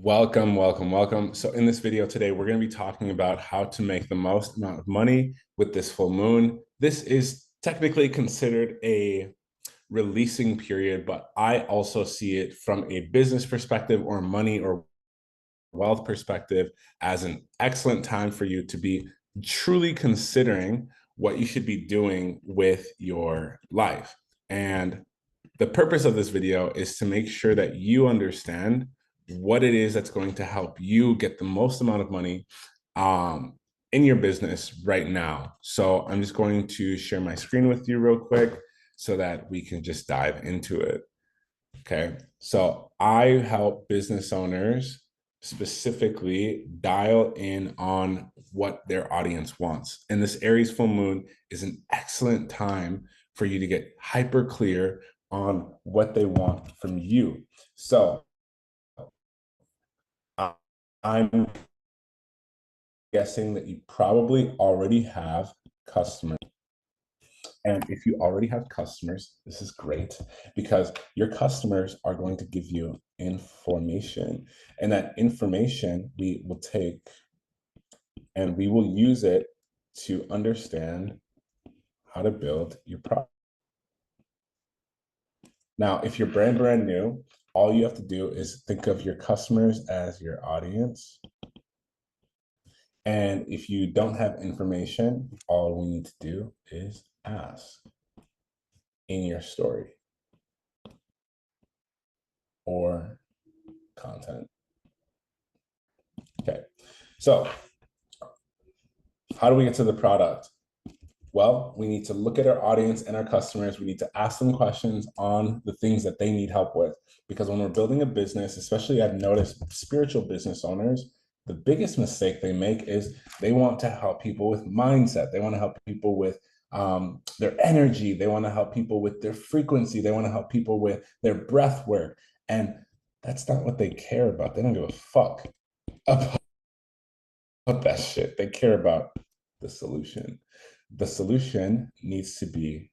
Welcome, welcome, welcome. So in this video today, we're going to be talking about how to make the most amount of money with this full moon. This is technically considered a releasing period, but I also see it from a business perspective or money or wealth perspective as an excellent time for you to be truly considering what you should be doing with your life. And the purpose of this video is to make sure that you understand what it is that's going to help you get the most amount of money in your business right now. So I'm just going to share my screen with you real quick so that we can just dive into it. Okay. So I help business owners specifically dial in on what their audience wants. And this Aries full moon is an excellent time for you to get hyper clear on what they want from you. So I'm guessing that you probably already have customers. And if you already have customers, this is great because your customers are going to give you information. And that information we will take and we will use it to understand how to build your product. Now, if you're brand new, all you have to do is think of your customers as your audience. And if you don't have information, all we need to do is ask in your story or content. Okay, so how do we get to the product? Well, we need to look at our audience and our customers. We need to ask them questions on the things that they need help with. Because when we're building a business, especially I've noticed spiritual business owners, the biggest mistake they make is they want to help people with mindset. They want to help people with their energy. They want to help people with their frequency. They want to help people with their breath work. And that's not what they care about. They don't give a fuck about that shit. They care about the solution. The solution needs to be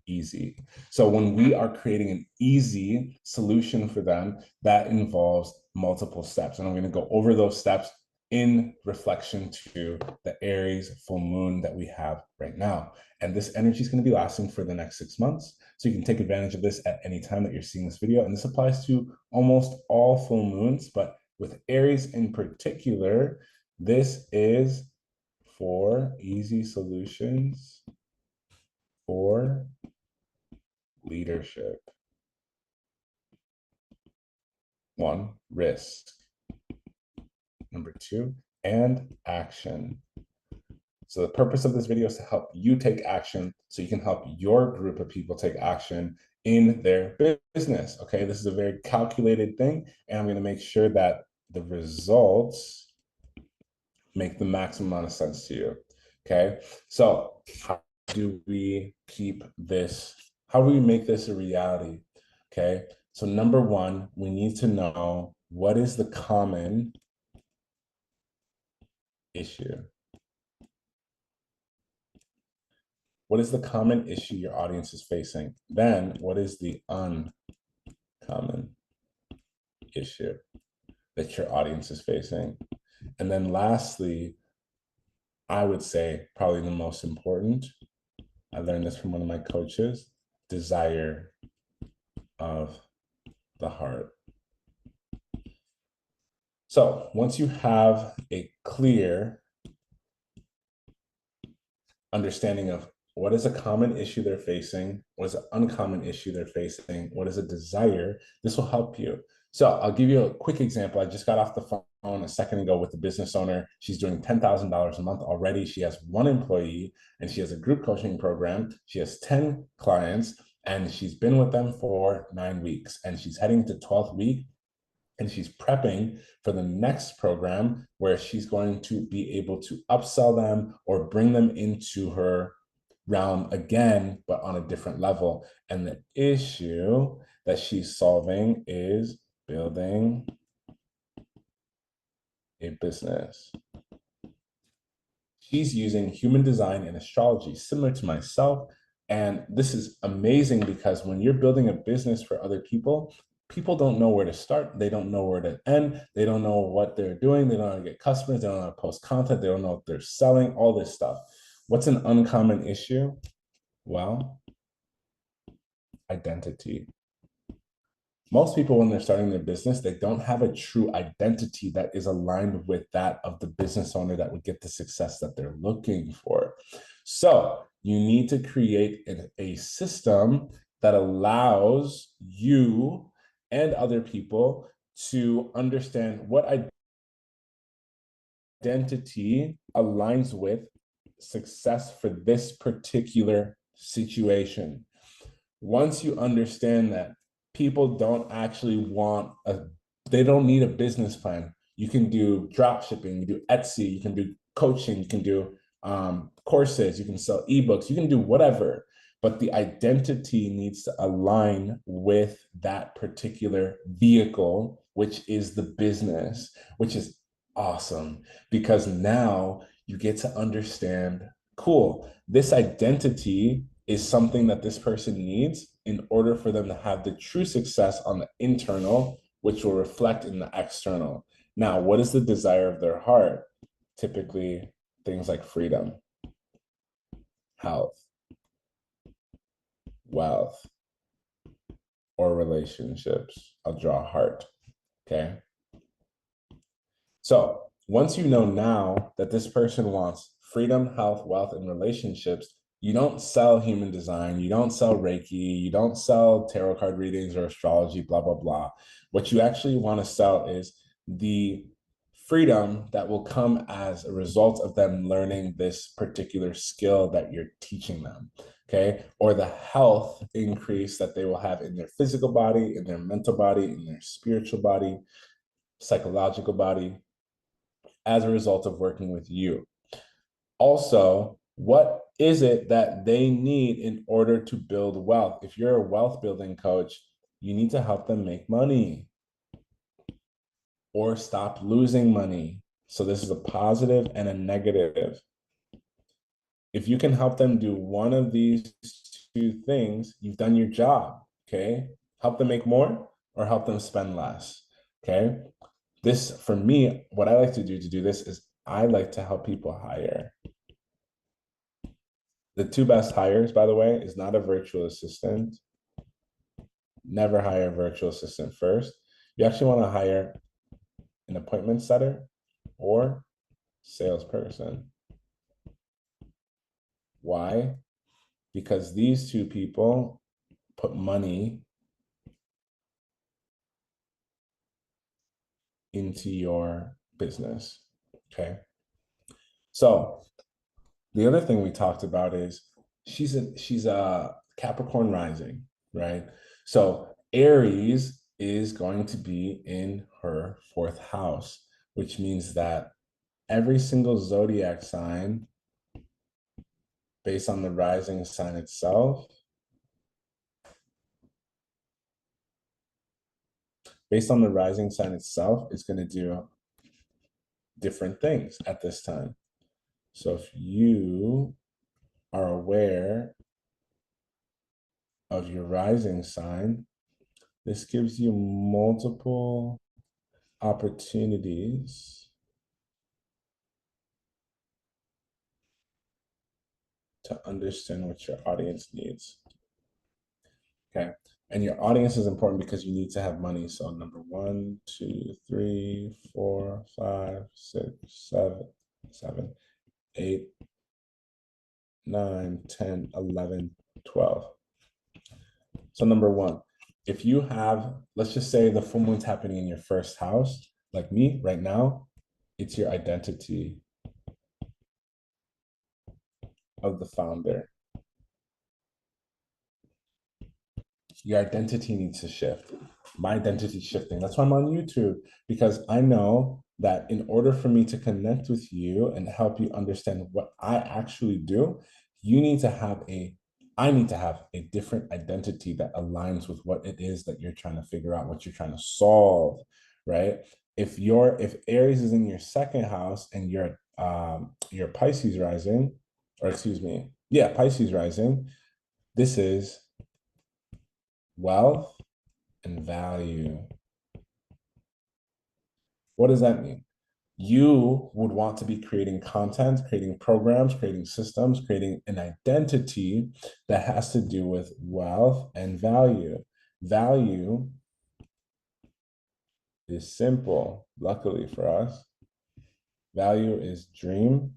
easy. So when we are creating an easy solution for them, that involves multiple steps. And I'm going to go over those steps in reflection to the Aries full moon that we have right now. And this energy is going to be lasting for the next 6 months. So you can take advantage of this at any time that you're seeing this video. And this applies to almost all full moons, but with Aries in particular, this is for easy solutions for leadership. 1, risk. Number 2, and action. So the purpose of this video is to help you take action so you can help your group of people take action in their business. Okay, this is a very calculated thing, and I'm going to make sure that the results make the maximum amount of sense to you. Okay, so how do we keep this? How do we make this a reality? Okay, so number 1, we need to know what is the common issue. What is the common issue your audience is facing? Then, what is the uncommon issue that your audience is facing? And then lastly, I would say probably the most important, I learned this from one of my coaches, desire of the heart. So once you have a clear understanding of what is a common issue they're facing, what is an uncommon issue they're facing, what is a desire, this will help you. So I'll give you a quick example. I just got off the phone a second ago with the business owner. She's doing $10,000 a month already. She has 1 employee and she has a group coaching program. She has 10 clients and she's been with them for 9 weeks and she's heading to 12th week. And she's prepping for the next program where she's going to be able to upsell them or bring them into her realm again, but on a different level. And the issue that she's solving is building a business. She's using human design and astrology, similar to myself. And this is amazing because when you're building a business for other people, people don't know where to start. They don't know where to end. They don't know what they're doing. They don't know how to get customers. They don't know how to post content. They don't know if they're selling, all this stuff. What's an uncommon issue? Well, identity. Most people, when they're starting their business, they don't have a true identity that is aligned with that of the business owner that would get the success that they're looking for. So you need to create a system that allows you and other people to understand what identity aligns with success for this particular situation. Once you understand that, people don't actually they don't need a business plan. You can do drop shipping, you can do Etsy, you can do coaching, you can do courses, you can sell ebooks, you can do whatever, but the identity needs to align with that particular vehicle, which is the business, which is awesome because now you get to understand, cool, this identity is something that this person needs in order for them to have the true success on the internal, which will reflect in the external. Now, what is the desire of their heart? Typically, things like freedom, health, wealth, or relationships. I'll draw a heart, okay? So once you know now that this person wants freedom, health, wealth, and relationships, you don't sell human design, you don't sell Reiki, you don't sell tarot card readings or astrology, blah, blah, blah. What you actually want to sell is the freedom that will come as a result of them learning this particular skill that you're teaching them, okay? Or the health increase that they will have in their physical body, in their mental body, in their spiritual body, psychological body, as a result of working with you. Also, what is it that they need in order to build wealth? If you're a wealth building coach, you need to help them make money or stop losing money. So this is a positive and a negative. If you can help them do one of these two things, you've done your job, okay? Help them make more or help them spend less, okay? This, for me, what I like to do this is I like to help people hire. The two best hires, by the way, is not a virtual assistant. Never hire a virtual assistant first. You actually want to hire an appointment setter or salesperson. Why? Because these two people put money into your business, okay? So the other thing we talked about is she's a Capricorn rising, right? So Aries is going to be in her fourth house, which means that every single zodiac sign, based on the rising sign itself, is going to do different things at this time. So if you are aware of your rising sign, this gives you multiple opportunities to understand what your audience needs. Okay. And your audience is important because you need to have money. So number 1, 2, 3, 4, 5, 6, 7, 8, 9, 10, 11, 12. So number 1, if you have, let's just say the full moon's happening in your first house, like me right now, it's your identity of the founder. Your identity needs to shift. My identity is shifting. That's why I'm on YouTube, because I know that in order for me to connect with you and help you understand what I actually do, you need to have I need to have a different identity that aligns with what it is that you're trying to figure out, what you're trying to solve, right? If Aries is in your second house and you're Pisces rising, or excuse me, yeah, Pisces rising, this is wealth and value. What does that mean? You would want to be creating content, creating programs, creating systems, creating an identity that has to do with wealth and value. Value is simple, luckily for us. Value is dream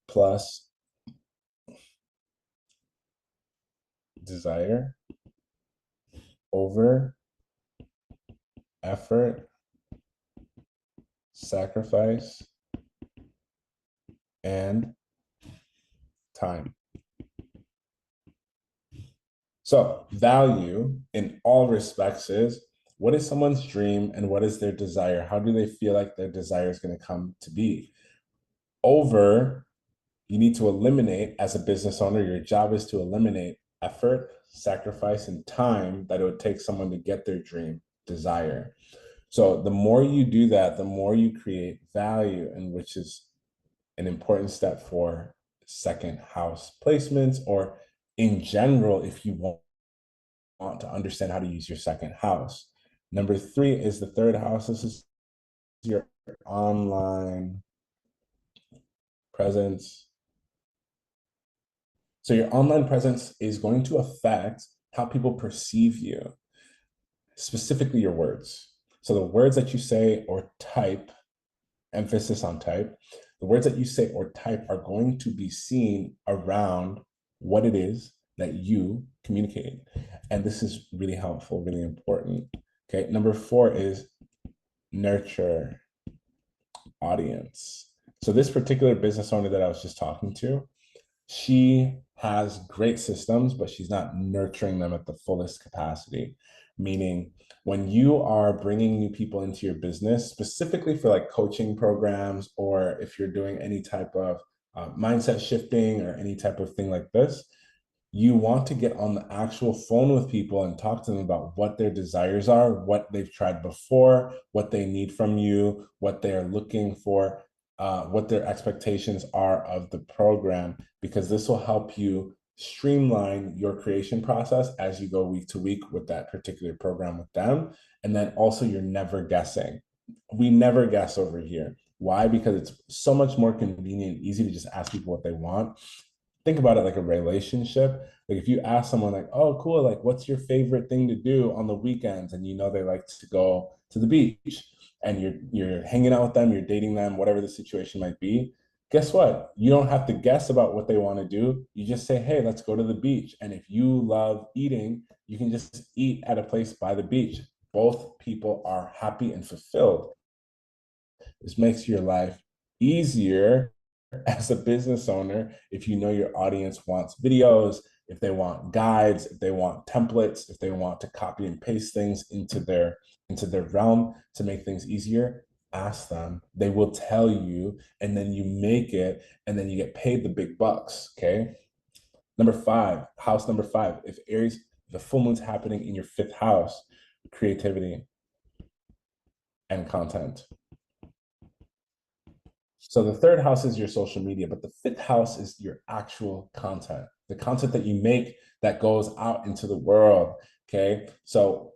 plus desire over effort, sacrifice, and time. So, value in all respects is, what is someone's dream and what is their desire? How do they feel like their desire is going to come to be? Over, you need to eliminate, as a business owner, your job is to eliminate effort, sacrifice, and time that it would take someone to get their dream, desire. So the more you do that, the more you create value, and which is an important step for second house placements, or in general, if you want to understand how to use your second house. Number 3 is the third house. This is your online presence. So your online presence is going to affect how people perceive you, specifically your words. So the words that you say or type, emphasis on type, the words that you say or type are going to be seen around what it is that you communicate. And this is really helpful, really important. Okay, number 4 is nurture audience. So this particular business owner that I was just talking to, she has great systems, but she's not nurturing them at the fullest capacity. Meaning, when you are bringing new people into your business, specifically for like coaching programs, or if you're doing any type of mindset shifting or any type of thing like this, you want to get on the actual phone with people and talk to them about what their desires are, what they've tried before, what they need from you, what they're looking for, what their expectations are of the program, because this will help you streamline your creation process as you go week to week with that particular program with them. And then also, you're never guessing. We never guess over here. Why? Because it's so much more convenient, easy to just ask people what they want. Think about it like a relationship. Like if you ask someone like, oh, cool, like what's your favorite thing to do on the weekends? And you know they like to go to the beach, and you're hanging out with them, you're dating them, whatever the situation might be. Guess what? You don't have to guess about what they want to do. You just say, hey, let's go to the beach. And if you love eating, you can just eat at a place by the beach. Both people are happy and fulfilled. This makes your life easier as a business owner if you know your audience wants videos, if they want guides, if they want templates, if they want to copy and paste things into their realm to make things easier. Ask them, they will tell you, and then you make it, and then you get paid the big bucks. Okay. Number 5, house number 5, if Aries, the full moon's happening in your 5th house, creativity and content. So the 3rd house is your social media, but the 5th house is your actual content, the content that you make that goes out into the world. Okay. So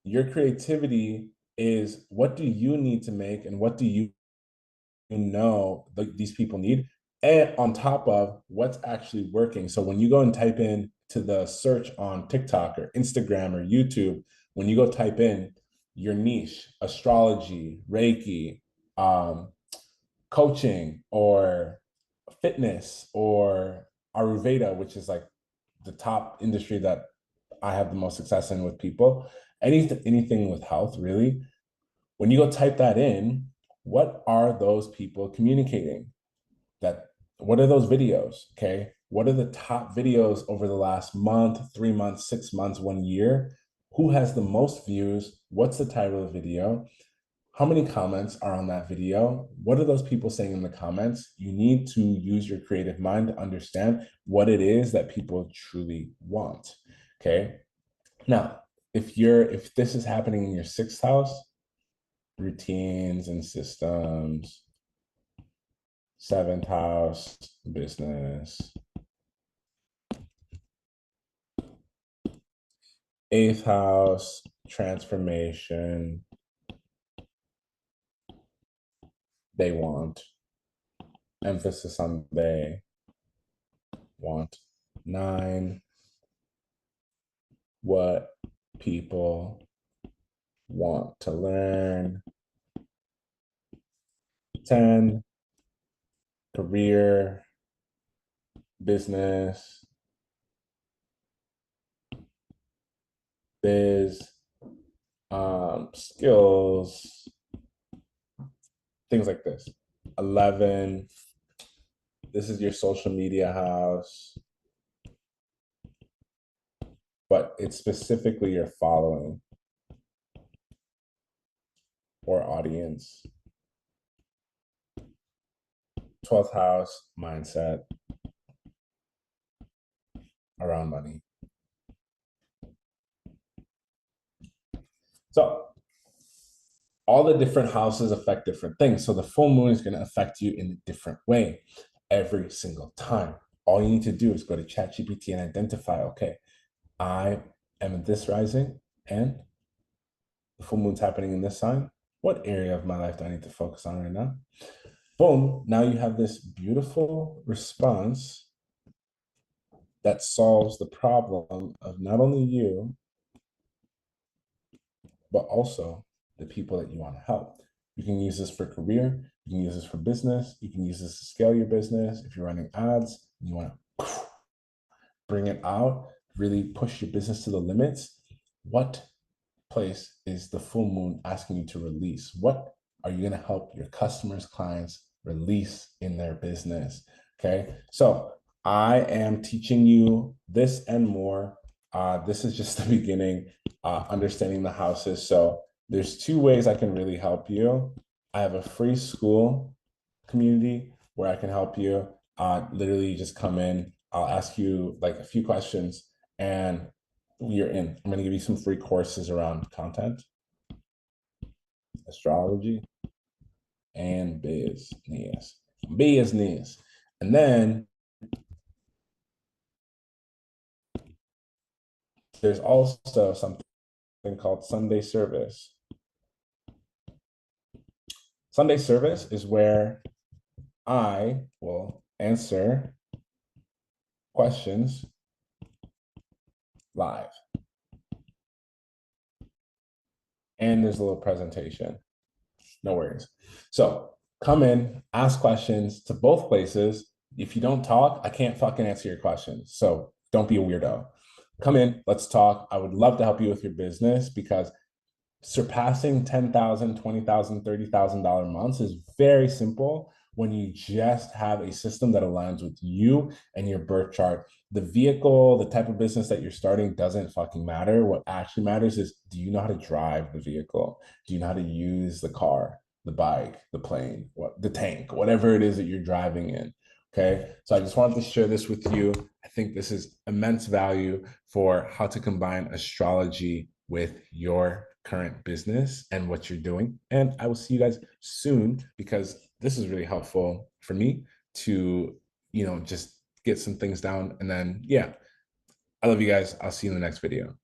your creativity is, what do you need to make, and what do you know these people need? And on top of what's actually working. So when you go and type in to the search on TikTok or Instagram or YouTube, when you go type in your niche, astrology, Reiki, coaching, or fitness, or Ayurveda, which is like the top industry that I have the most success in with people, anything with health, really. When you go type that in, what are those people communicating? That what are those videos? Okay. What are the top videos over the last month, 3 months, 6 months, 1 year? Who has the most views? What's the title of the video? How many comments are on that video? What are those people saying in the comments? You need to use your creative mind to understand what it is that people truly want. Okay. Now, if this is happening in your 6th house, routines and systems, 7th house, business. 8th house, transformation. They want. Emphasis on they want. 9, what people want to learn. 10, career, business, biz, skills, things like this. 11, this is your social media house, but it's specifically your following or audience. 12th house, mindset around money. So all the different houses affect different things. So the full moon is going to affect you in a different way every single time. All you need to do is go to ChatGPT and identify, okay, I am in this rising and the full moon's happening in this sign. What area of my life do I need to focus on right now? Boom, now you have this beautiful response that solves the problem of not only you, but also the people that you want to help. You can use this for career, you can use this for business, you can use this to scale your business. If you're running ads, you want to bring it out, really push your business to the limits. What place is the full moon asking you to release? What are you going to help your customers, clients release in their business? Okay, so I am teaching you this and more. This is just the beginning, understanding the houses. So there's 2 ways I can really help you. I have a free school community where I can help you. Literally just come in, I'll ask you like a few questions and you're in. I'm going to give you some free courses around content, astrology, and business. Business. And then there's also something called Sunday service. Sunday service is where I will answer questions live. And there's a little presentation. No worries. So come in, ask questions to both places. If you don't talk, I can't fucking answer your questions. So don't be a weirdo. Come in, let's talk. I would love to help you with your business because surpassing $10,000, $20,000, $30,000 months is very simple when you just have a system that aligns with you and your birth chart. The vehicle, the type of business that you're starting doesn't fucking matter. What actually matters is, do you know how to drive the vehicle? Do you know how to use the car, the bike, the plane, the tank, whatever it is that you're driving in? Okay, so I just wanted to share this with you. I think this is immense value for how to combine astrology with your current business and what you're doing. And I will see you guys soon because this is really helpful for me to, just get some things down. And then, yeah, I love you guys. I'll see you in the next video.